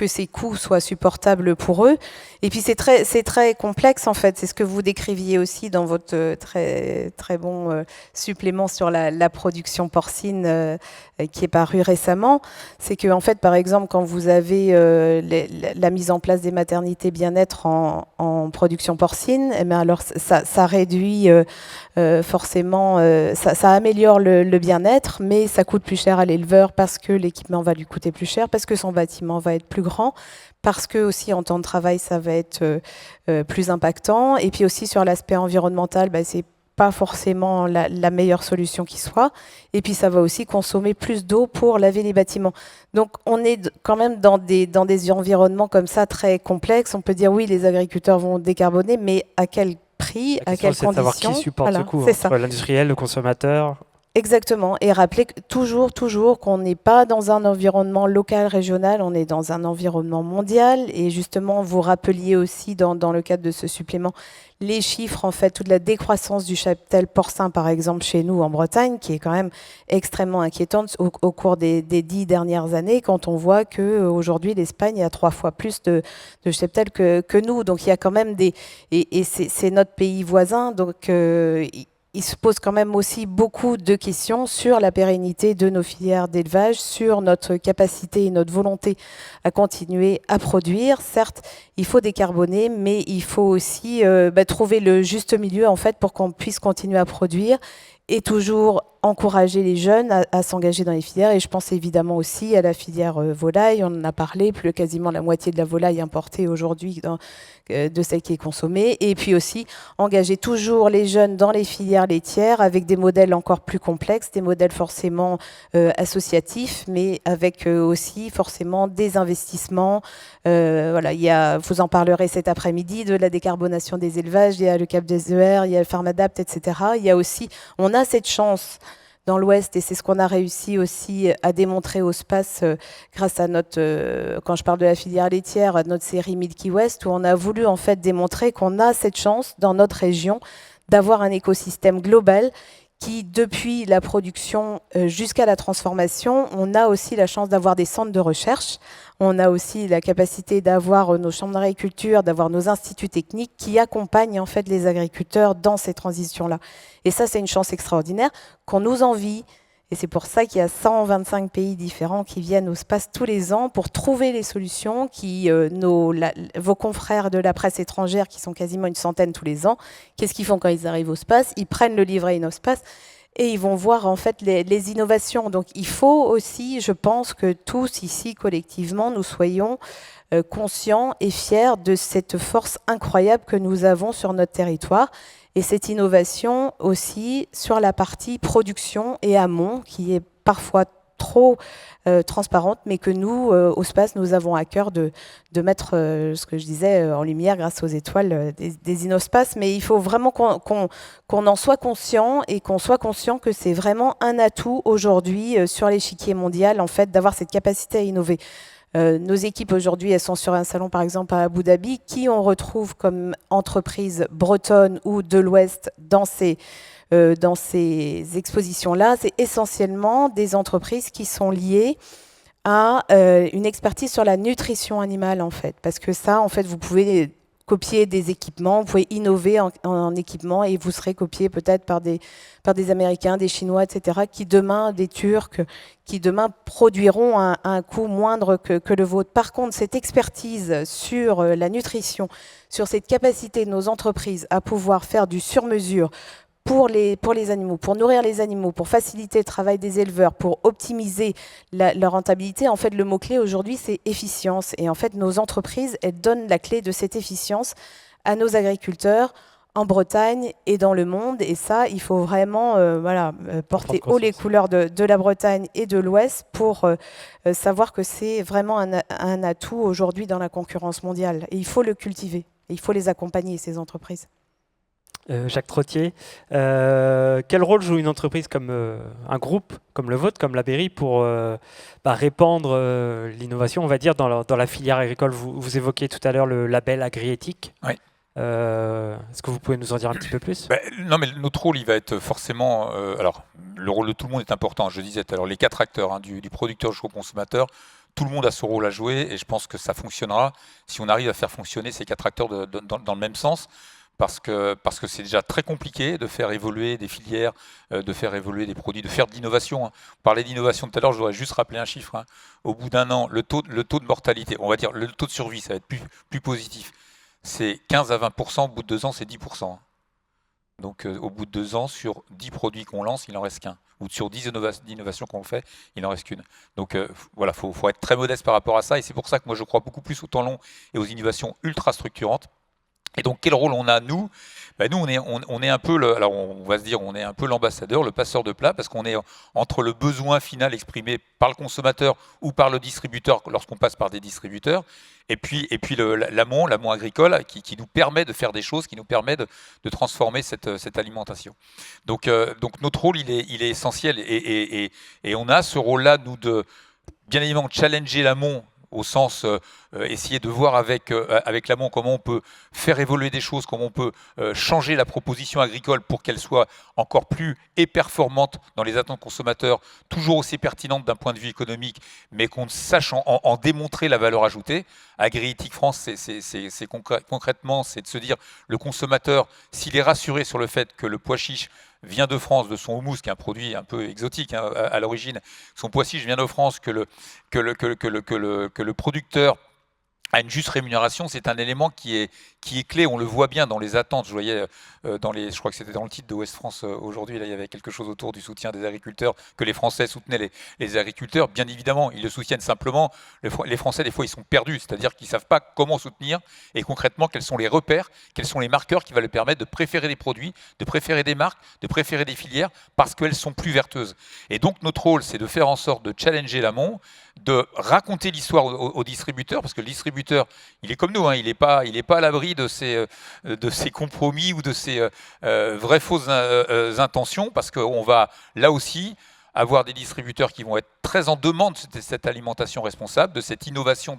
ces coûts soient supportables pour eux. Et puis c'est très complexe en fait, c'est ce que vous décriviez aussi dans votre très, très bon supplément sur la production porcine qui est paru récemment. C'est que en fait, par exemple, quand vous avez la mise en place des maternités bien-être en production porcine, eh bien alors ça réduit forcément, ça améliore le bien-être, mais ça coûte plus cher à l'éleveur parce que l'équipement va lui coûter plus cher, parce que son bâtiment va être plus grand, parce que aussi en temps de travail ça va être plus impactant, et puis aussi sur l'aspect environnemental, c'est pas forcément la meilleure solution qui soit, et puis ça va aussi consommer plus d'eau pour laver les bâtiments. Donc on est quand même dans des environnements comme ça très complexes. On peut dire oui, les agriculteurs vont décarboner, mais à quel prix, à quelles conditions? Savoir qui supporte ce coût, entre l'industriel, le consommateur. Exactement, et rappeler toujours qu'on n'est pas dans un environnement local, régional, on est dans un environnement mondial, et justement vous rappeliez aussi dans le cadre de ce supplément les chiffres, en fait, toute la décroissance du cheptel porcin, par exemple, chez nous en Bretagne, qui est quand même extrêmement inquiétante au cours des 10 dernières années, quand on voit qu'aujourd'hui, l'Espagne a 3 fois plus de cheptel que nous. Donc il y a quand même et c'est notre pays voisin, donc il se pose quand même aussi beaucoup de questions sur la pérennité de nos filières d'élevage, sur notre capacité et notre volonté à continuer à produire. Certes, il faut décarboner, mais il faut aussi trouver le juste milieu en fait pour qu'on puisse continuer à produire et toujours encourager les jeunes à s'engager dans les filières. Et je pense évidemment aussi à la filière volaille. On en a parlé, plus quasiment la moitié de la volaille importée aujourd'hui de celle qui est consommée. Et puis aussi engager toujours les jeunes dans les filières laitières avec des modèles encore plus complexes, des modèles forcément associatifs, mais avec aussi forcément des investissements. Voilà, vous en parlerez cet après-midi de la décarbonation des élevages. Il y a le Cap des ER, il y a le Pharmadapt, etc. Il y a aussi, on a cette chance dans l'Ouest, et c'est ce qu'on a réussi aussi à démontrer au SPACE grâce à notre, quand je parle de la filière laitière, à notre série Milky West, où on a voulu en fait démontrer qu'on a cette chance dans notre région d'avoir un écosystème global qui, depuis la production jusqu'à la transformation, on a aussi la chance d'avoir des centres de recherche. On a aussi la capacité d'avoir nos chambres d'agriculture, d'avoir nos instituts techniques qui accompagnent en fait les agriculteurs dans ces transitions-là. Et ça, c'est une chance extraordinaire qu'on nous envie. Et c'est pour ça qu'il y a 125 pays différents qui viennent au SPACE tous les ans pour trouver les solutions vos confrères de la presse étrangère, qui sont quasiment une centaine tous les ans, qu'est-ce qu'ils font quand ils arrivent au SPACE? Ils prennent le livret InnovSpace et ils vont voir en fait les innovations. Donc il faut aussi, je pense que tous ici collectivement, nous soyons conscients et fiers de cette force incroyable que nous avons sur notre territoire. Et cette innovation aussi sur la partie production et amont, qui est parfois trop transparente, mais que nous, au SPACE, nous avons à cœur de mettre, ce que je disais, en lumière grâce aux étoiles des InnovSpace. Mais il faut vraiment qu'on en soit conscient et qu'on soit conscient que c'est vraiment un atout aujourd'hui sur l'échiquier mondial, en fait, d'avoir cette capacité à innover. Nos équipes aujourd'hui, elles sont sur un salon par exemple à Abu Dhabi. Qui on retrouve comme entreprise bretonne ou de l'Ouest dans ces expositions-là? C'est essentiellement des entreprises qui sont liées à une expertise sur la nutrition animale en fait. Parce que ça, en fait, vous pouvez copier des équipements, vous pouvez innover en équipement et vous serez copié peut-être par des Américains, des Chinois, etc., qui demain, des Turcs, qui demain produiront à un coût moindre que le vôtre. Par contre, cette expertise sur la nutrition, sur cette capacité de nos entreprises à pouvoir faire du sur-mesure pour les animaux, pour nourrir les animaux, pour faciliter le travail des éleveurs, pour optimiser leur rentabilité. En fait, le mot-clé aujourd'hui, c'est efficience. Et en fait, nos entreprises, elles donnent la clé de cette efficience à nos agriculteurs en Bretagne et dans le monde. Et ça, il faut vraiment porter haut les couleurs de la Bretagne et de l'Ouest pour savoir que c'est vraiment un atout aujourd'hui dans la concurrence mondiale. Et il faut le cultiver. Et il faut les accompagner, ces entreprises. Jacques Trottier, quel rôle joue une entreprise comme un groupe comme le vôtre, comme la Berry, pour répandre l'innovation, on va dire, dans la filière agricole? Vous évoquiez tout à l'heure le label agri-éthique. Oui. Est-ce que vous pouvez nous en dire un petit peu plus? Non, mais notre rôle, il va être forcément... alors, le rôle de tout le monde est important. Je disais tout à l'heure, les 4 acteurs, du producteur jusqu'au consommateur, tout le monde a son rôle à jouer et je pense que ça fonctionnera si on arrive à faire fonctionner ces 4 acteurs dans le même sens. Parce que c'est déjà très compliqué de faire évoluer des filières, de faire évoluer des produits, de faire de l'innovation. On parlait d'innovation tout à l'heure, je voudrais juste rappeler un chiffre. Au bout d'un an, le taux de mortalité, on va dire le taux de survie, ça va être plus positif. C'est 15 à 20%, au bout de 2 ans, c'est 10%. Donc au bout de 2 ans, sur 10 produits qu'on lance, il n'en reste qu'un. Ou sur 10 innovations qu'on fait, il n'en reste qu'une. Donc voilà, faut être très modeste par rapport à ça. Et c'est pour ça que moi, je crois beaucoup plus au temps long et aux innovations ultra structurantes. Et donc, quel rôle on a, nous? Nous, on est un peu, alors on va se dire, on est un peu l'ambassadeur, le passeur de plats, parce qu'on est entre le besoin final exprimé par le consommateur ou par le distributeur, lorsqu'on passe par des distributeurs, et puis l'amont agricole, qui nous permet de faire des choses, qui nous permet de transformer cette alimentation. Donc notre rôle, il est essentiel, et on a ce rôle-là, nous, de bien évidemment challenger l'amont, au sens essayer de voir avec l'amont comment on peut faire évoluer des choses, comment on peut changer la proposition agricole pour qu'elle soit encore plus et performante dans les attentes consommateurs, toujours aussi pertinente d'un point de vue économique, mais qu'on sache en démontrer la valeur ajoutée. Agri-Éthique France, c'est concrètement, c'est de se dire, le consommateur, s'il est rassuré sur le fait que le pois chiche vient de France, de son houmous, qui est un produit un peu exotique à l'origine, son pois chiche vient de France, que le producteur a une juste rémunération, c'est un élément qui est clé. On le voit bien dans les attentes. Je voyais je crois que c'était dans le titre de Ouest France aujourd'hui, là il y avait quelque chose autour du soutien des agriculteurs, que les Français soutenaient les agriculteurs. Bien évidemment, ils le soutiennent simplement. Les Français, des fois, ils sont perdus, c'est-à-dire qu'ils ne savent pas comment soutenir et concrètement quels sont les repères, quels sont les marqueurs qui vont leur permettre de préférer des produits, de préférer des marques, de préférer des filières parce qu'elles sont plus vertueuses. Et donc notre rôle, c'est de faire en sorte de challenger l'amont, de raconter l'histoire aux distributeurs, parce que le distributeur, il est comme nous, il n'est pas à l'abri de ses compromis ou de ses vraies fausses intentions, parce qu'on va là aussi avoir des distributeurs qui vont être très en demande de cette alimentation responsable, de cette innovation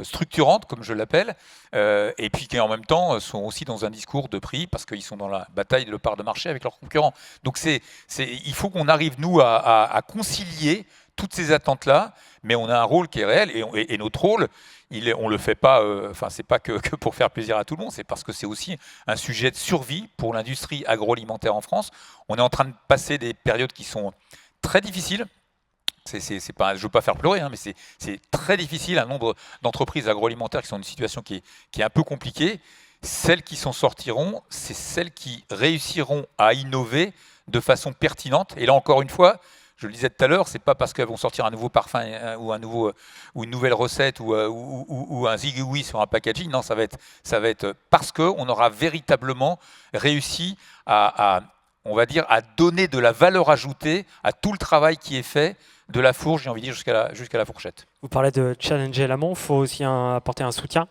structurante, comme je l'appelle, et puis qui en même temps sont aussi dans un discours de prix, parce qu'ils sont dans la bataille de le part de marché avec leurs concurrents. Donc il faut qu'on arrive, nous, à concilier toutes ces attentes-là, mais on a un rôle qui est réel, et notre rôle, on le fait pas, c'est pas que pour faire plaisir à tout le monde, c'est parce que c'est aussi un sujet de survie pour l'industrie agroalimentaire en France. On est en train de passer des périodes qui sont très difficiles. C'est pas, je veux pas faire pleurer, mais c'est très difficile. Un nombre d'entreprises agroalimentaires qui sont dans une situation qui est un peu compliquée. Celles qui s'en sortiront, c'est celles qui réussiront à innover de façon pertinente. Et là, encore une fois, je le disais tout à l'heure, c'est pas parce qu'elles vont sortir un nouveau parfum ou une nouvelle recette ou un zigouille sur un packaging. Non, ça va être parce qu'on aura véritablement réussi on va dire, à donner de la valeur ajoutée à tout le travail qui est fait de la fourche, j'ai envie de dire, jusqu'à la fourchette. Vous parlez de challenger l'amont, il faut aussi apporter un soutien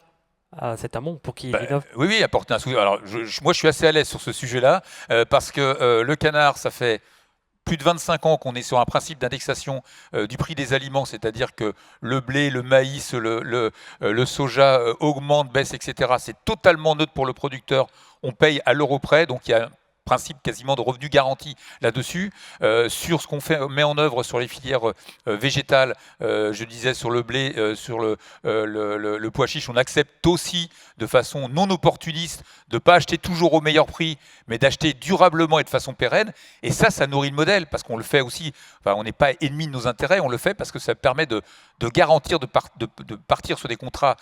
à cet amont pour qu'il innove. Oui, apporter un soutien. Alors, moi, je suis assez à l'aise sur ce sujet-là, parce que le canard, ça fait plus de 25 ans qu'on est sur un principe d'indexation du prix des aliments, c'est-à-dire que le blé, le maïs, le soja augmente, baisse, etc. C'est totalement neutre pour le producteur. On paye à l'euro près, donc il y a un principe quasiment de revenu garanti là-dessus. Sur ce qu'on met en œuvre sur les filières végétales, je disais sur le blé, sur le pois chiche, on accepte aussi de façon non opportuniste de ne pas acheter toujours au meilleur prix, mais d'acheter durablement et de façon pérenne. Et ça nourrit le modèle, parce qu'on le fait aussi, enfin, on n'est pas ennemi de nos intérêts, on le fait parce que ça permet de garantir de partir sur des contrats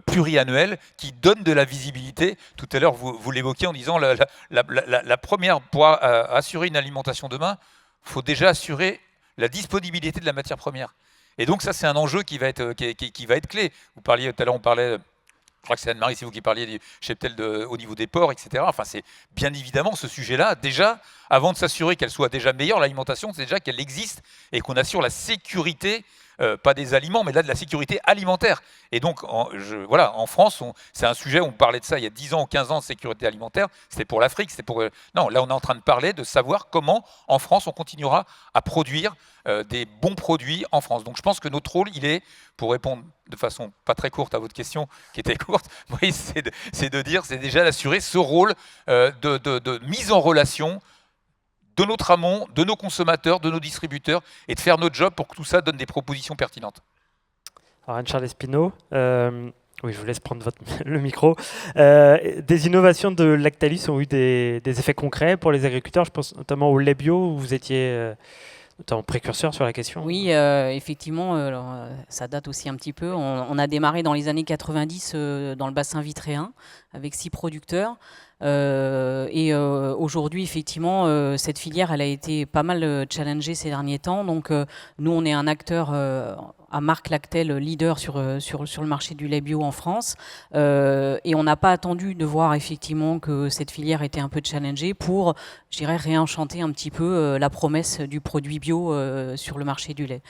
pluriannuels qui donnent de la visibilité. Tout à l'heure, vous l'évoquiez en disant la première, pour assurer une alimentation demain, il faut déjà assurer la disponibilité de la matière première. Et donc ça, c'est un enjeu qui va être clé. Vous parliez tout à l'heure, on parlait, je crois que c'est Anne-Marie, c'est vous qui parliez du cheptel au niveau des ports, etc. Enfin, c'est bien évidemment ce sujet-là. Déjà, avant de s'assurer qu'elle soit déjà meilleure, l'alimentation, c'est déjà qu'elle existe et qu'on assure la sécurité, pas des aliments, mais là de la sécurité alimentaire. Et donc, en France, c'est un sujet, on parlait de ça il y a 10 ans ou 15 ans de sécurité alimentaire, c'était pour l'Afrique, non, là on est en train de parler de savoir comment, en France, on continuera à produire des bons produits en France. Donc je pense que notre rôle, il est, pour répondre de façon pas très courte à votre question, qui était courte, oui, c'est déjà d'assurer ce rôle de mise en relation de notre amont, de nos consommateurs, de nos distributeurs, et de faire notre job pour que tout ça donne des propositions pertinentes. Alors Anne-Charles Espino, oui, je vous laisse prendre le micro. Des innovations de Lactalis ont eu des effets concrets pour les agriculteurs. Je pense notamment au lait bio, où vous étiez notamment précurseur sur la question. Oui, effectivement, ça date aussi un petit peu. On a démarré dans les années 90 dans le bassin vitréen avec 6 producteurs. Et aujourd'hui, effectivement, cette filière, elle a été pas mal challengée ces derniers temps. Donc, nous, on est un acteur à marque Lactel leader sur le marché du lait bio en France. Et on n'a pas attendu de voir effectivement que cette filière était un peu challengée pour, je dirais, réenchanter un petit peu la promesse du produit bio sur le marché du lait.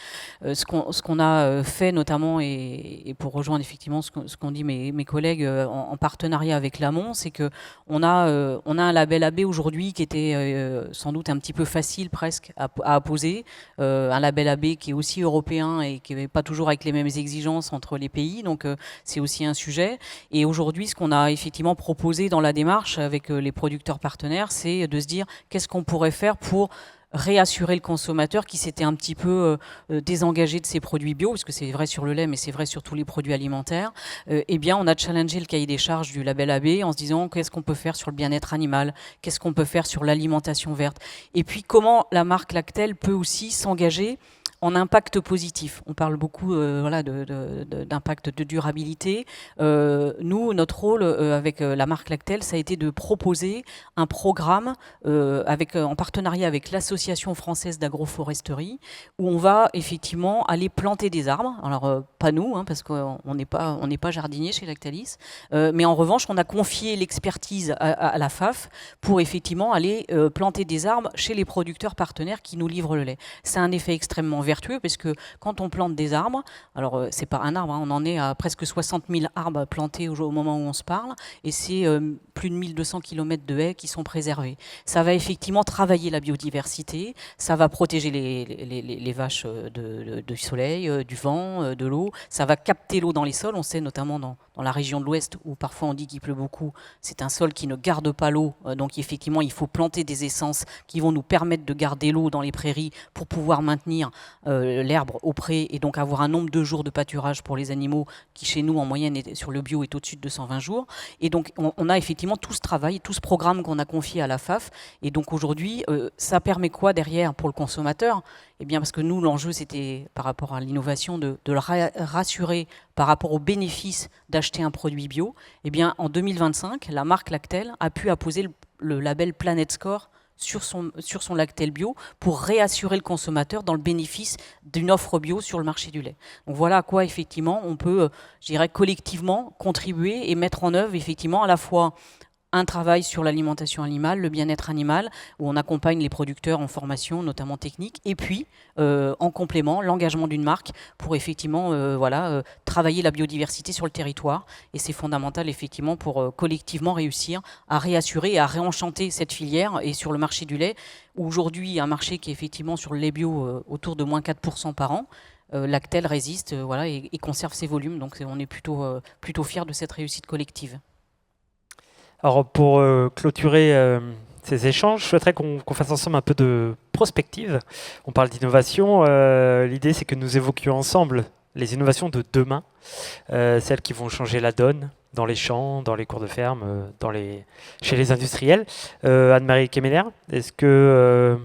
Ce qu'on a fait notamment, et pour rejoindre effectivement ce qu'ont dit mes collègues en partenariat avec l'Amont, c'est qu'on a un label AB aujourd'hui qui était sans doute un petit peu facile presque à apposer, un label AB qui est aussi européen et qui n'est pas toujours avec les mêmes exigences entre les pays, donc c'est aussi un sujet. Et aujourd'hui, ce qu'on a effectivement proposé dans la démarche avec les producteurs partenaires, c'est de se dire qu'est-ce qu'on pourrait faire pour réassurer le consommateur qui s'était un petit peu désengagé de ses produits bio, parce que c'est vrai sur le lait, mais c'est vrai sur tous les produits alimentaires. Eh bien, on a challengé le cahier des charges du label AB en se disant qu'est-ce qu'on peut faire sur le bien-être animal, qu'est-ce qu'on peut faire sur l'alimentation verte, et puis comment la marque Lactel peut aussi s'engager en impact positif. On parle beaucoup d'impact de durabilité. Nous, notre rôle avec la marque Lactel, ça a été de proposer un programme en partenariat avec l'Association française d'agroforesterie, où on va effectivement aller planter des arbres. Alors, pas nous, parce qu'on n'est pas jardinier chez Lactalis, mais en revanche, on a confié l'expertise à la FAF pour effectivement aller planter des arbres chez les producteurs partenaires qui nous livrent le lait. C'est un effet extrêmement vertueux, parce que quand on plante des arbres, alors c'est pas un arbre, on en est à presque 60 000 arbres plantés au moment où on se parle, et c'est plus de 1200 km de haies qui sont préservés. Ça va effectivement travailler la biodiversité, ça va protéger les vaches du soleil, du vent, de l'eau, ça va capter l'eau dans les sols. On sait notamment dans la région de l'Ouest, où parfois on dit qu'il pleut beaucoup, c'est un sol qui ne garde pas l'eau, donc effectivement il faut planter des essences qui vont nous permettre de garder l'eau dans les prairies pour pouvoir maintenir l'herbe au pré, et donc avoir un nombre de jours de pâturage pour les animaux qui chez nous en moyenne sur le bio est au-dessus de 220 jours. Et donc on a effectivement tout ce travail, tout ce programme qu'on a confié à la FAF, et donc aujourd'hui ça permet quoi derrière pour le consommateur? Eh bien parce que nous, l'enjeu c'était par rapport à l'innovation de le rassurer par rapport aux bénéfices d'acheter un produit bio. Eh bien en 2025, la marque Lactel a pu apposer le label Planet Score sur son lactel bio pour réassurer le consommateur dans le bénéfice d'une offre bio sur le marché du lait. Donc voilà à quoi effectivement on peut, je dirais, collectivement contribuer et mettre en œuvre effectivement à la fois un travail sur l'alimentation animale, le bien-être animal, où on accompagne les producteurs en formation, notamment technique, et puis, en complément, l'engagement d'une marque pour effectivement travailler la biodiversité sur le territoire. Et c'est fondamental, effectivement, pour collectivement réussir à réassurer et à réenchanter cette filière. Et sur le marché du lait, où aujourd'hui, un marché qui est effectivement sur le lait bio autour de moins 4% par an, Lactel résiste et conserve ses volumes. Donc on est plutôt fiers de cette réussite collective. Alors pour clôturer ces échanges, je souhaiterais qu'on fasse ensemble un peu de prospective. On parle d'innovation. L'idée, c'est que nous évoquions ensemble les innovations de demain, celles qui vont changer la donne dans les champs, dans les cours de ferme, chez les industriels. Anne-Marie Kemener, est-ce que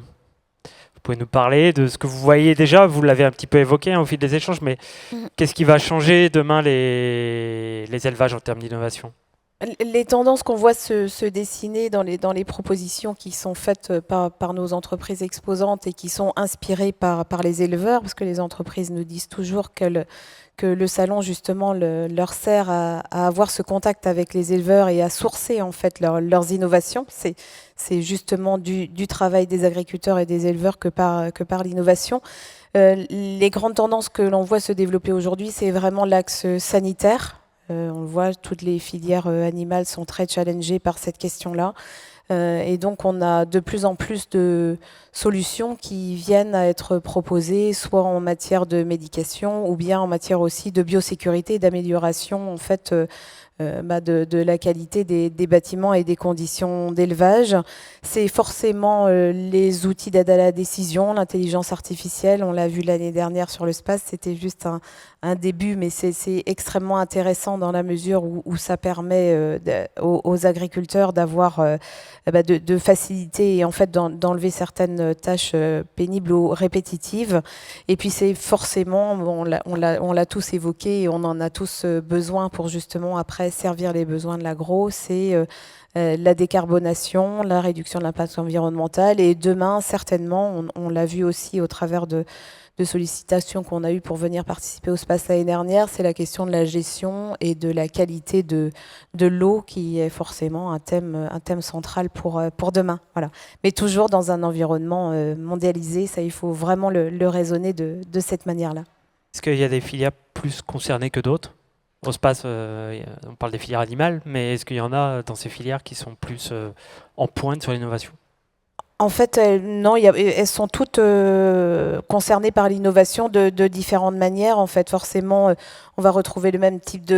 vous pouvez nous parler de ce que vous voyez déjà? Vous l'avez un petit peu évoqué au fil des échanges, mais qu'est-ce qui va changer demain les élevages en termes d'innovation? Les tendances qu'on voit se dessiner dans les propositions qui sont faites par nos entreprises exposantes et qui sont inspirées par les éleveurs, parce que les entreprises nous disent toujours que le salon justement leur sert à avoir ce contact avec les éleveurs et à sourcer en fait leurs innovations. C'est justement du travail des agriculteurs et des éleveurs que par l'innovation. Les grandes tendances que l'on voit se développer aujourd'hui, c'est vraiment l'axe sanitaire. On le voit, toutes les filières animales sont très challengées par cette question-là. Et donc, on a de plus en plus de solutions qui viennent à être proposées, soit en matière de médication ou bien en matière aussi de biosécurité et d'amélioration en fait, de la qualité des bâtiments et des conditions d'élevage. C'est forcément les outils d'aide à la décision, l'intelligence artificielle. On l'a vu l'année dernière sur le SPACE, c'était juste un début, mais c'est extrêmement intéressant dans la mesure où ça permet aux agriculteurs d'avoir de faciliter et en fait d'enlever certaines tâches pénibles ou répétitives. Et puis c'est forcément, on l'a tous évoqué et on en a tous besoin pour justement après servir les besoins de l'agro, c'est la décarbonation, la réduction de l'impact environnemental. Et demain, certainement, on l'a vu aussi au travers de sollicitations qu'on a eues pour venir participer au SPACE l'année dernière, c'est la question de la gestion et de la qualité de l'eau qui est forcément un thème central pour demain. Voilà. Mais toujours dans un environnement mondialisé, ça il faut vraiment le raisonner de cette manière-là. Est-ce qu'il y a des filières plus concernées que d'autres? Au SPACE, on parle des filières animales, mais est-ce qu'il y en a dans ces filières qui sont plus en pointe sur l'innovation? En fait, non, elles sont toutes concernées par l'innovation de différentes manières. En fait, forcément, on va retrouver le même type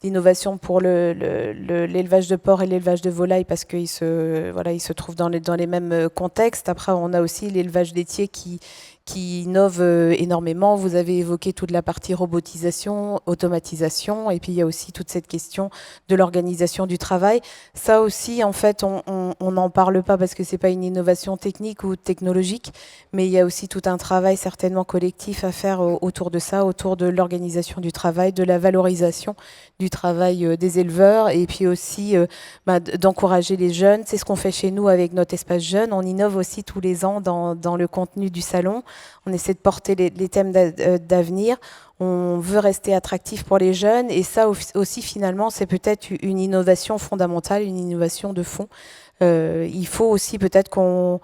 d'innovation pour l'élevage de porc et l'élevage de volaille parce qu'ils se trouvent dans les mêmes contextes. Après, on a aussi l'élevage laitier qui innove énormément. Vous avez évoqué toute la partie robotisation, automatisation, et puis il y a aussi toute cette question de l'organisation du travail. Ça aussi, en fait, on n'en parle pas parce que c'est pas une innovation technique ou technologique, mais il y a aussi tout un travail certainement collectif à faire autour de ça, autour de l'organisation du travail, de la valorisation du travail des éleveurs, et puis aussi d'encourager les jeunes. C'est ce qu'on fait chez nous avec notre espace jeune. On innove aussi tous les ans dans le contenu du salon. On essaie de porter les thèmes d'avenir. On veut rester attractif pour les jeunes. Et ça aussi, finalement, c'est peut-être une innovation fondamentale, une innovation de fond. Il faut aussi peut-être qu'on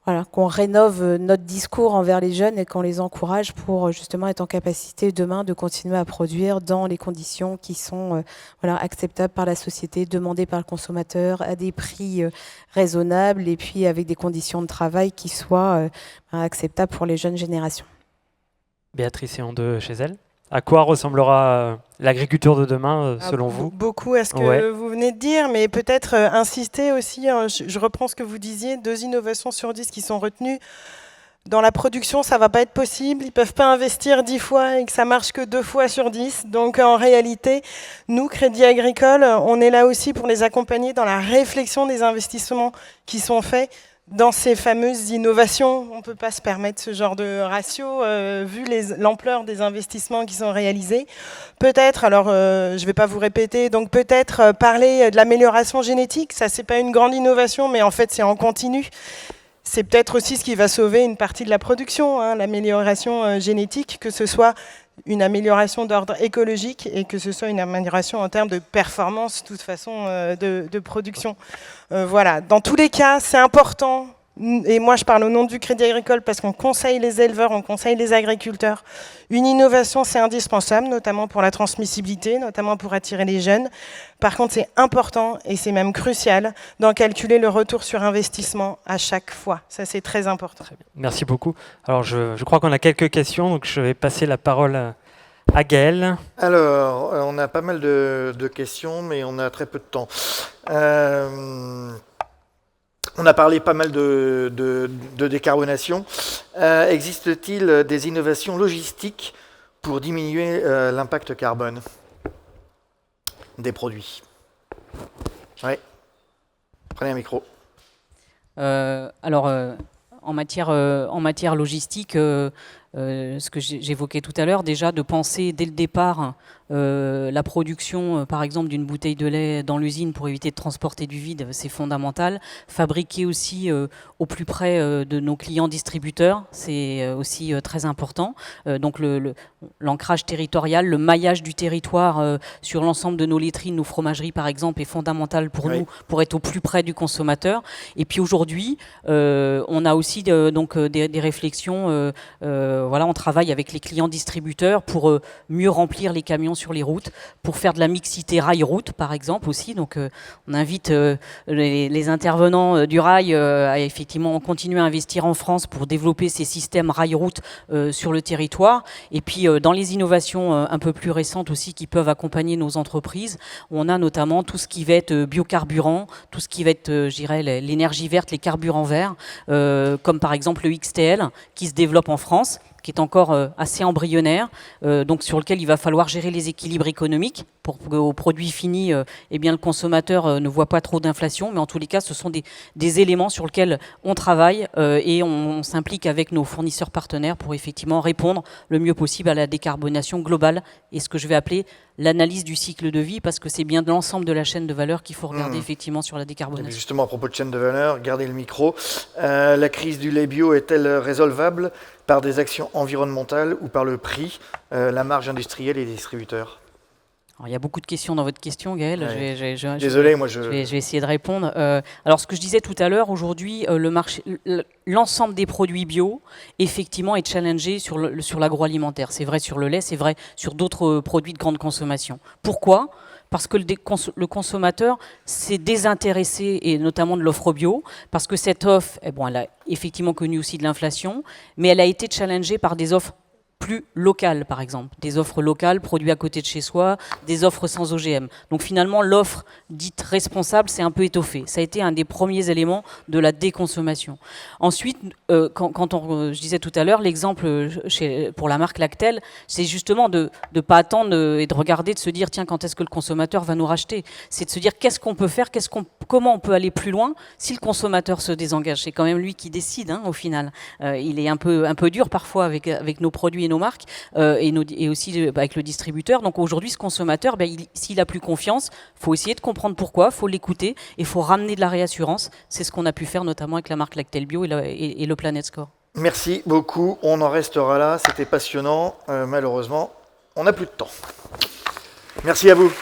rénove notre discours envers les jeunes et qu'on les encourage pour justement être en capacité demain de continuer à produire dans les conditions qui sont acceptables par la société, demandées par le consommateur, à des prix raisonnables et puis avec des conditions de travail qui soient acceptables pour les jeunes générations. Béatrice et de chez elle. À quoi ressemblera l'agriculture de demain, selon vous? Beaucoup à ce que vous venez de dire, mais peut-être insister aussi, je reprends ce que vous disiez, 2 innovations sur 10 qui sont retenues. Dans la production, ça ne va pas être possible. Ils ne peuvent pas investir 10 fois et que ça marche que 2 fois sur 10. Donc en réalité, nous, Crédit Agricole, on est là aussi pour les accompagner dans la réflexion des investissements qui sont faits dans ces fameuses innovations. On ne peut pas se permettre ce genre de ratio, vu l'ampleur des investissements qui sont réalisés. Peut-être, alors je ne vais pas vous répéter, donc peut-être parler de l'amélioration génétique. Ça, ce n'est pas une grande innovation, mais en fait, c'est en continu. c'est peut-être aussi ce qui va sauver une partie de la production, hein, l'amélioration génétique, que ce soit une amélioration d'ordre écologique et que ce soit une amélioration en termes de performance, de toute façon, de production. Voilà. Dans tous les cas, c'est important. Et moi, je parle au nom du Crédit Agricole parce qu'on conseille les éleveurs, on conseille les agriculteurs. Une innovation, c'est indispensable, notamment pour la transmissibilité, notamment pour attirer les jeunes. Par contre, c'est important et c'est même crucial d'en calculer le retour sur investissement à chaque fois. Ça, c'est très important. Très bien. Merci beaucoup. Alors, je crois qu'on a quelques questions, donc je vais passer la parole à Gaël. Alors, on a pas mal de questions, mais on a très peu de temps. On a parlé pas mal de décarbonation. Existe-t-il des innovations logistiques pour diminuer l'impact carbone des produits? Oui. Prenez un micro. En matière logistique, ce que j'évoquais tout à l'heure, déjà de penser dès le départ la production, par exemple, d'une bouteille de lait dans l'usine pour éviter de transporter du vide, c'est fondamental. Fabriquer aussi au plus près de nos clients distributeurs, c'est aussi très important. Donc l'ancrage territorial, le maillage du territoire sur l'ensemble de nos laiteries, nos fromageries, par exemple, est fondamental pour nous, pour être au plus près du consommateur. Et puis aujourd'hui, on a aussi des réflexions. Voilà, on travaille avec les clients distributeurs pour mieux remplir les camions sur les routes, pour faire de la mixité rail-route, par exemple, aussi. Donc, on invite les intervenants du rail à effectivement continuer à investir en France pour développer ces systèmes rail-route sur le territoire. Et puis, dans les innovations un peu plus récentes aussi qui peuvent accompagner nos entreprises, on a notamment tout ce qui va être biocarburant, tout ce qui va être, je dirais, l'énergie verte, les carburants verts, comme par exemple le XTL, qui se développe en France, qui est encore assez embryonnaire, donc sur lequel il va falloir gérer les équilibres économiques pour qu'au produit fini, eh bien, le consommateur ne voit pas trop d'inflation. Mais en tous les cas, ce sont des éléments sur lesquels on travaille et on s'implique avec nos fournisseurs partenaires pour effectivement répondre le mieux possible à la décarbonation globale et ce que je vais appeler l'analyse du cycle de vie, parce que c'est bien de l'ensemble de la chaîne de valeur qu'il faut regarder effectivement sur la décarbonation. Justement, à propos de chaîne de valeur, gardez le micro. La crise du lait bio est-elle résolvable par des actions environnementales ou par le prix, la marge industrielle et les distributeurs? Alors, il y a beaucoup de questions dans votre question, Gaël. Ouais. Désolé, moi je vais essayer de répondre. Alors, ce que je disais tout à l'heure, aujourd'hui, l'ensemble des produits bio, effectivement, est challengé sur l'agroalimentaire. C'est vrai sur le lait, c'est vrai sur d'autres produits de grande consommation. Pourquoi ? Parce que le consommateur s'est désintéressé, et notamment de l'offre bio, parce que cette offre, elle a effectivement connu aussi de l'inflation, mais elle a été challengée par des offres plus locales, par exemple. Des offres locales, produits à côté de chez soi, des offres sans OGM. Donc finalement, l'offre dite responsable s'est un peu étoffée. Ça a été un des premiers éléments de la déconsommation. Ensuite, je disais tout à l'heure, l'exemple pour la marque Lactel, c'est justement de ne pas attendre et de regarder, de se dire, tiens, quand est-ce que le consommateur va nous racheter? C'est de se dire, qu'est-ce qu'on peut faire, comment on peut aller plus loin si le consommateur se désengage. C'est quand même lui qui décide, hein, au final. Il est un peu dur parfois avec nos produits et nos marques et aussi avec le distributeur. Donc aujourd'hui, ce consommateur, s'il a plus confiance, il faut essayer de comprendre pourquoi, il faut l'écouter et il faut ramener de la réassurance. C'est ce qu'on a pu faire notamment avec la marque Lactel Bio et le Planet Score. Merci beaucoup, on en restera là, c'était passionnant. Malheureusement, on n'a plus de temps. Merci à vous.